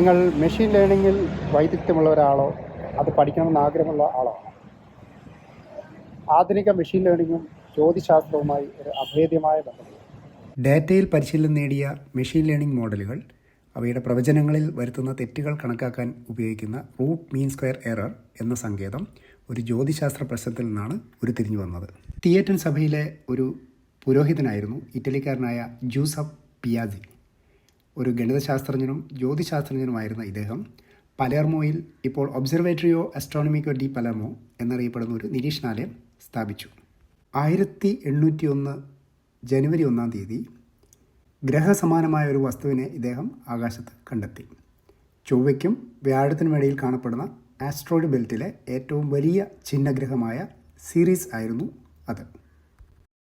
നിങ്ങൾ മെഷീൻ ലേണിങ്ങിൽ വൈദഗ്ധ്യമുള്ള ഒരാളോ അത് പഠിക്കണമെന്ന് ആഗ്രഹമുള്ള ആളോ? ആധുനിക മെഷീൻ ലേണിങ്ങും ജ്യോതിശാസ്ത്രവുമായി ഒരു അഭേദ്യമായ ബന്ധമുണ്ട്. ഡാറ്റയിൽ പരിശീലനം നേടിയ മെഷീൻ ലേണിംഗ് മോഡലുകൾ അവയുടെ പ്രവചനങ്ങളിൽ വരുത്തുന്ന തെറ്റുകൾ കണക്കാക്കാൻ ഉപയോഗിക്കുന്ന റൂട്ട് മീൻ സ്ക്വയർ എറർ എന്ന സങ്കേതം ഒരു ജ്യോതിശാസ്ത്ര പ്രശ്നത്തിൽ നിന്നാണ് ഉരുത്തിരിഞ്ഞു വന്നത്. തിയേറ്റൻ സഭയിലെ ഒരു പുരോഹിതനായിരുന്നു ഇറ്റലിക്കാരനായ ജൂസഫ് പിയാസി. ഒരു ഗണിതശാസ്ത്രജ്ഞനും ജ്യോതിശാസ്ത്രജ്ഞനുമായിരുന്ന ഇദ്ദേഹം പലേർമോയിൽ ഇപ്പോൾ ഒബ്സർവേറ്ററിയോ ആസ്ട്രോണമിക്കോ ഡി പലേർമോ എന്നറിയപ്പെടുന്ന ഒരു നിരീക്ഷണാലയം സ്ഥാപിച്ചു. 1801 ജനുവരി 1 ഗ്രഹസമാനമായ ഒരു വസ്തുവിനെ ഇദ്ദേഹം ആകാശത്ത് കണ്ടെത്തി. ചൊവ്വയ്ക്കും വ്യാഴത്തിനും ഇടയിൽ കാണപ്പെടുന്ന ആസ്ട്രോയിഡ് ബെൽറ്റിലെ ഏറ്റവും വലിയ ഛിന്നഗ്രഹമായ സീരീസ് ആയിരുന്നു അത്.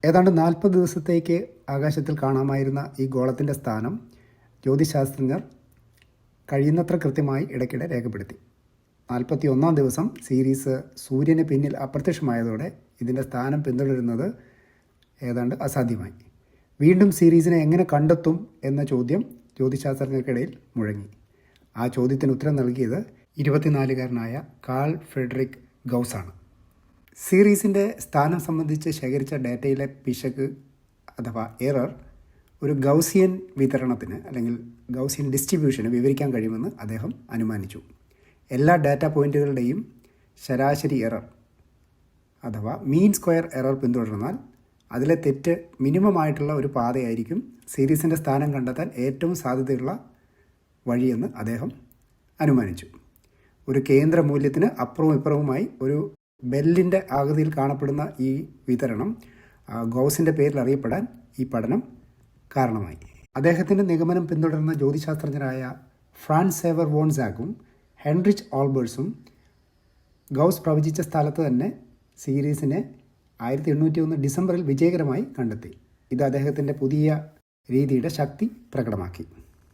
ഏതാണ്ട് 40 ദിവസത്തേക്ക് ആകാശത്തിൽ കാണാമായിരുന്ന ഈ ഗോളത്തിൻ്റെ സ്ഥാനം ജ്യോതിശാസ്ത്രജ്ഞർ കഴിയുന്നത്ര കൃത്യമായി ഇടയ്ക്കിടെ രേഖപ്പെടുത്തി. 41 ദിവസം സീരീസ് സൂര്യന് പിന്നിൽ അപ്രത്യക്ഷമായതോടെ ഇതിൻ്റെ സ്ഥാനം പിന്തുടരുന്നത് ഏതാണ്ട് അസാധ്യമായി. വീണ്ടും സീരീസിനെ എങ്ങനെ കണ്ടെത്തും എന്ന ചോദ്യം ജ്യോതിശാസ്ത്രജ്ഞർക്കിടയിൽ മുഴങ്ങി. ആ ചോദ്യത്തിന് ഉത്തരം നൽകിയത് 24-കാരനായ കാൾ ഫ്രെഡറിക് ഗൗസാണ്. സീരീസിൻ്റെ സ്ഥാനം സംബന്ധിച്ച് ശേഖരിച്ച ഡാറ്റയിലെ പിശക് അഥവാ എറർ ഒരു ഗൗസിയൻ വിതരണത്തിന് അല്ലെങ്കിൽ ഗൗസിയൻ ഡിസ്ട്രിബ്യൂഷന് വിവരിക്കാൻ കഴിയുമെന്ന് അദ്ദേഹം അനുമാനിച്ചു. എല്ലാ ഡാറ്റ പോയിൻറ്റുകളുടെയും ശരാശരി എറർ അഥവാ മീൻ സ്ക്വയർ എറർ പിന്തുടർന്നാൽ അതിലെ തെറ്റ് മിനിമമായിട്ടുള്ള ഒരു പാതയായിരിക്കും സീരീസിൻ്റെ സ്ഥാനം കണ്ടെത്താൻ ഏറ്റവും സാധ്യതയുള്ള വഴിയെന്ന് അദ്ദേഹം അനുമാനിച്ചു. ഒരു കേന്ദ്ര മൂല്യത്തിന് അപ്പുറവും ഇപ്പുറവുമായി ഒരു ബെല്ലിൻ്റെ ആകൃതിയിൽ കാണപ്പെടുന്ന ഈ വിതരണം ഗൗസിൻ്റെ പേരിൽ അറിയപ്പെടാൻ ഈ പഠനം കാരണമായി. അദ്ദേഹത്തിൻ്റെ നിഗമനം പിന്തുടർന്ന ജ്യോതിശാസ്ത്രജ്ഞരായ ഫ്രാൻസ് സേവർ വോൺ സാഗും ഹെൻറിച്ച് ഓൾബേഴ്സും ഗൗസ് പ്രവചിച്ച സ്ഥലത്ത് തന്നെ സീരീസിനെ 1801 ഡിസംബറിൽ വിജയകരമായി കണ്ടെത്തി. ഇത് അദ്ദേഹത്തിൻ്റെ പുതിയ രീതിയുടെ ശക്തി പ്രകടമാക്കി.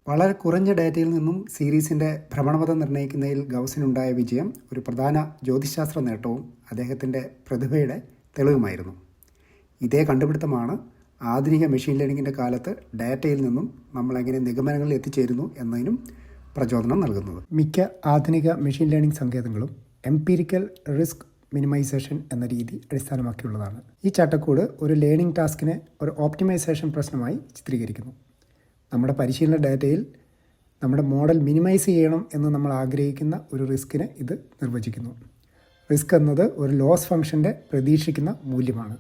വളരെ കുറഞ്ഞ ഡാറ്റയിൽ നിന്നും സീരീസിൻ്റെ ഭ്രമണപഥം നിർണ്ണയിക്കുന്നതിൽ ഗൗസിനുണ്ടായ വിജയം ഒരു പ്രധാന ജ്യോതിശാസ്ത്ര നേട്ടവും അദ്ദേഹത്തിൻ്റെ പ്രതിഭയുടെ തെളിവുമായിരുന്നു. ഇതേ കണ്ടുപിടുത്തമാണ് ആധുനിക മെഷീൻ ലേണിങ്ങിൻ്റെ കാലത്ത് ഡാറ്റയിൽ നിന്നും നമ്മളെങ്ങനെ നിഗമനങ്ങളിൽ എത്തിച്ചേരുന്നു എന്നതിനും പ്രചോദനം നൽകുന്നത്. മിക്ക ആധുനിക മെഷീൻ ലേണിംഗ് സങ്കേതങ്ങളും എംപീരിക്കൽ റിസ്ക് മിനിമൈസേഷൻ എന്ന രീതി അടിസ്ഥാനമാക്കിയുള്ളതാണ്. ഈ ചട്ടക്കൂട് ഒരു ലേണിംഗ് ടാസ്കിനെ ഒരു ഓപ്റ്റിമൈസേഷൻ പ്രശ്നമായി ചിത്രീകരിക്കുന്നു. നമ്മുടെ പരിശീലന ഡാറ്റയിൽ നമ്മുടെ മോഡൽ മിനിമൈസ് ചെയ്യണം എന്ന് നമ്മൾ ആഗ്രഹിക്കുന്ന ഒരു റിസ്കിനെ ഇത് നിർവചിക്കുന്നു. റിസ്ക് എന്നത് ഒരു ലോസ് ഫംഗ്ഷൻ്റെ പ്രതീക്ഷിക്കുന്ന മൂല്യമാണ്.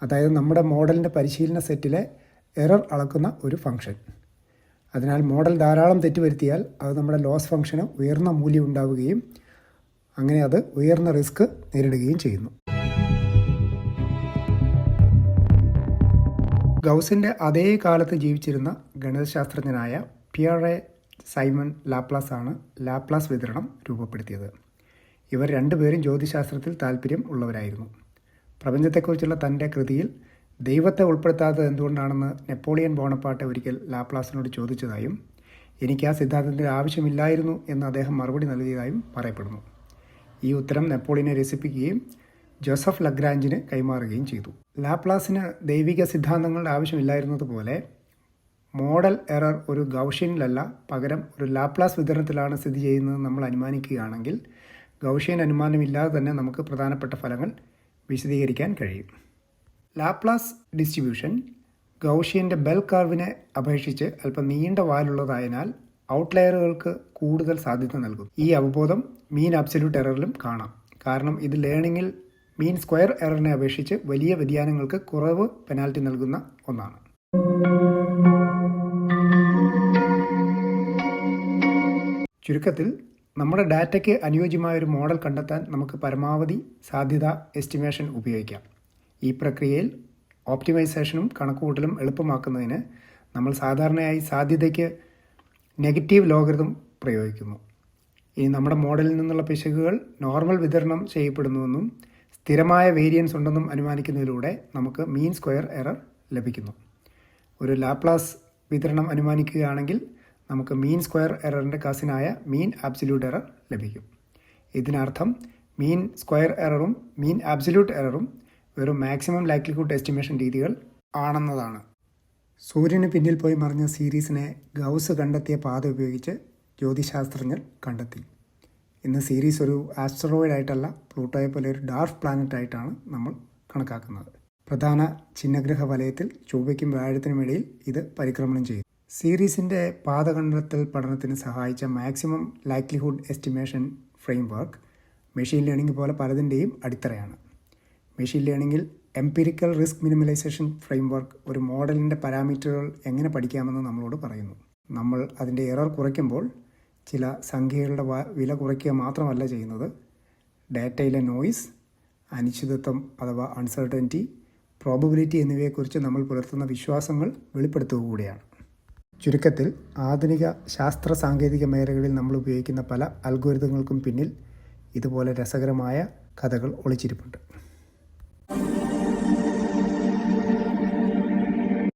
അതായത് നമ്മുടെ മോഡലിൻ്റെ പരിശീലന സെറ്റിലെ എറർ അളക്കുന്ന ഒരു ഫംഗ്ഷൻ. അതിനാൽ മോഡൽ ധാരാളം തെറ്റുവരുത്തിയാൽ അത് നമ്മുടെ ലോസ് ഫംഗ്ഷന് ഉയർന്ന മൂല്യം ഉണ്ടാവുകയും അങ്ങനെ അത് ഉയർന്ന റിസ്ക് നേരിടുകയും ചെയ്യുന്നു. ഗൗസിൻ്റെ അതേ കാലത്ത് ജീവിച്ചിരുന്ന ഗണിതശാസ്ത്രജ്ഞനായ പിയറെ സൈമൺ ലാപ്ലാസ് ആണ് ലാപ്ലാസ് വിതരണം രൂപപ്പെടുത്തിയത്. ഇവർ രണ്ടുപേരും ജ്യോതിശാസ്ത്രത്തിൽ താല്പര്യം ഉള്ളവരായിരുന്നു. പ്രപഞ്ചത്തെക്കുറിച്ചുള്ള തൻ്റെ കൃതിയിൽ ദൈവത്തെ ഉൾപ്പെടുത്താത്തത് എന്തുകൊണ്ടാണെന്ന് നെപ്പോളിയൻ ബോണപ്പാർട്ട് ഒരിക്കൽ ലാപ്ലാസിനോട് ചോദിച്ചതായും എനിക്ക് ആ സിദ്ധാന്തത്തിൻ്റെ ആവശ്യമില്ലായിരുന്നു എന്ന് അദ്ദേഹം മറുപടി നൽകിയതായും പറയപ്പെടുന്നു. ഈ ഉത്തരം നെപ്പോളിയനെ രസിപ്പിക്കുകയും ജോസഫ് ലഗ്രാഞ്ചിന് കൈമാറുകയും ചെയ്തു. ലാപ്ലാസിന് ദൈവിക സിദ്ധാന്തങ്ങളുടെ ആവശ്യമില്ലായിരുന്നതുപോലെ മോഡൽ എറർ ഒരു ഗൗഷ്യനിലല്ല പകരം ഒരു ലാപ്ലാസ് വിതരണത്തിലാണ് സ്ഥിതി ചെയ്യുന്നതെന്ന് നമ്മൾ അനുമാനിക്കുകയാണെങ്കിൽ ഗൗഷ്യൻ അനുമാനമില്ലാതെ തന്നെ നമുക്ക് പ്രധാനപ്പെട്ട ഫലങ്ങൾ വിശദീകരിക്കാൻ കഴിയും. ലാപ്ലാസ് ഡിസ്ട്രിബ്യൂഷൻ ഗൗഷ്യൻ്റെ ബെൽ കർവിനെ അപേക്ഷിച്ച് അല്പം നീണ്ട വാലുള്ളതായതിനാൽ ഔട്ട്ലയറുകൾക്ക് കൂടുതൽ സാധ്യത നൽകും. ഈ അവബോധം മീൻ അബ്സല്യൂട്ട് എററിലും കാണാം. കാരണം ഇത് ലേണിങ്ങിൽ മീൻ സ്ക്വയർ എററിനെ അപേക്ഷിച്ച് വലിയ വ്യതിയാനങ്ങൾക്ക് കുറവ് പെനാൽറ്റി നൽകുന്ന ഒന്നാണ്. ചുരുക്കത്തിൽ നമ്മുടെ ഡാറ്റയ്ക്ക് അനുയോജ്യമായ ഒരു മോഡൽ കണ്ടെത്താൻ നമുക്ക് പരമാവധി സാധ്യത എസ്റ്റിമേഷൻ ഉപയോഗിക്കാം. ഈ പ്രക്രിയയിൽ ഓപ്റ്റിമൈസേഷനും കണക്കുകൂട്ടലും എളുപ്പമാക്കുന്നതിന് നമ്മൾ സാധാരണയായി സാധ്യതയ്ക്ക് നെഗറ്റീവ് ലോഗരിതം പ്രയോഗിക്കുന്നു. ഇനി നമ്മുടെ മോഡലിൽ നിന്നുള്ള പിശകുകൾ നോർമൽ വിതരണം ചെയ്യപ്പെടുന്നുവെന്നും സ്ഥിരമായ വേരിയൻസ് ഉണ്ടെന്നും അനുമാനിക്കുന്നതിലൂടെ നമുക്ക് മീൻ സ്ക്വയർ എറർ ലഭിക്കുന്നു. ഒരു ലാപ്ലാസ് വിതരണം അനുമാനിക്കുകയാണെങ്കിൽ നമുക്ക് മീൻ സ്ക്വയർ എററിൻ്റെ കസിനായ മീൻ ആബ്സല്യൂട്ട് എറർ ലഭിക്കും. ഇതിനർത്ഥം മീൻ സ്ക്വയർ എററും മീൻ ആബ്സല്യൂട്ട് എററും വെറും മാക്സിമം ലൈക്ലിഹുഡ് എസ്റ്റിമേഷൻ രീതികൾ ആണെന്നതാണ്. സൂര്യന് പിന്നിൽ പോയി മറിഞ്ഞ സീരീസിനെ ഗൗസ് കണ്ടെത്തിയ പാത ഉപയോഗിച്ച് ജ്യോതിശാസ്ത്രജ്ഞർ കണ്ടെത്തി. ഇന്ന് സീരീസ് ഒരു ആസ്ട്രോയിഡ് ആയിട്ടല്ല, പ്ലൂട്ടോയെ പോലെ ഒരു ഡാർക്ക് പ്ലാനറ്റ് ആയിട്ടാണ് നമ്മൾ കണക്കാക്കുന്നത്. പ്രധാന ചിഹ്നഗ്രഹ വലയത്തിൽ ചൊവ്വയ്ക്കും വ്യാഴത്തിനും ഇടയിൽ ഇത് പരിക്രമണം ചെയ്തു. സീരീസിൻ്റെ പാത കണ്ടെത്തൽ പഠനത്തിന് സഹായിച്ച maximum likelihood estimation framework machine learning പോലെ പലതിൻ്റെയും അടിത്തറയാണ്. മെഷീൻ ലേണിംഗിൽ എംപിരിക്കൽ റിസ്ക് മിനിമലൈസേഷൻ ഫ്രെയിംവർക്ക് ഒരു മോഡലിൻ്റെ പാരാമീറ്ററുകൾ എങ്ങനെ പഠിക്കാമെന്ന് നമ്മളോട് പറയുന്നു. നമ്മൾ അതിൻ്റെ എറർ കുറയ്ക്കുമ്പോൾ ചില സംഖ്യകളുടെ വില കുറയ്ക്കുക മാത്രമല്ല ചെയ്യുന്നത്, ഡാറ്റയിലെ നോയ്സ്, അനിശ്ചിതത്വം അഥവാ അൺസർട്ടനിറ്റി, പ്രോബബിലിറ്റി എന്നിവയെക്കുറിച്ച് നമ്മൾ പുലർത്തുന്ന വിശ്വാസങ്ങൾ വെളിപ്പെടുത്തുക കൂടിയാണ്. ചുരുക്കത്തിൽ, ആധുനിക ശാസ്ത്ര സാങ്കേതിക മേഖലകളിൽ നമ്മൾ ഉപയോഗിക്കുന്ന പല അൽഗോരിതങ്ങൾക്കും പിന്നിൽ ഇതുപോലെ രസകരമായ കഥകൾ ഒളിച്ചിരിപ്പുണ്ട്.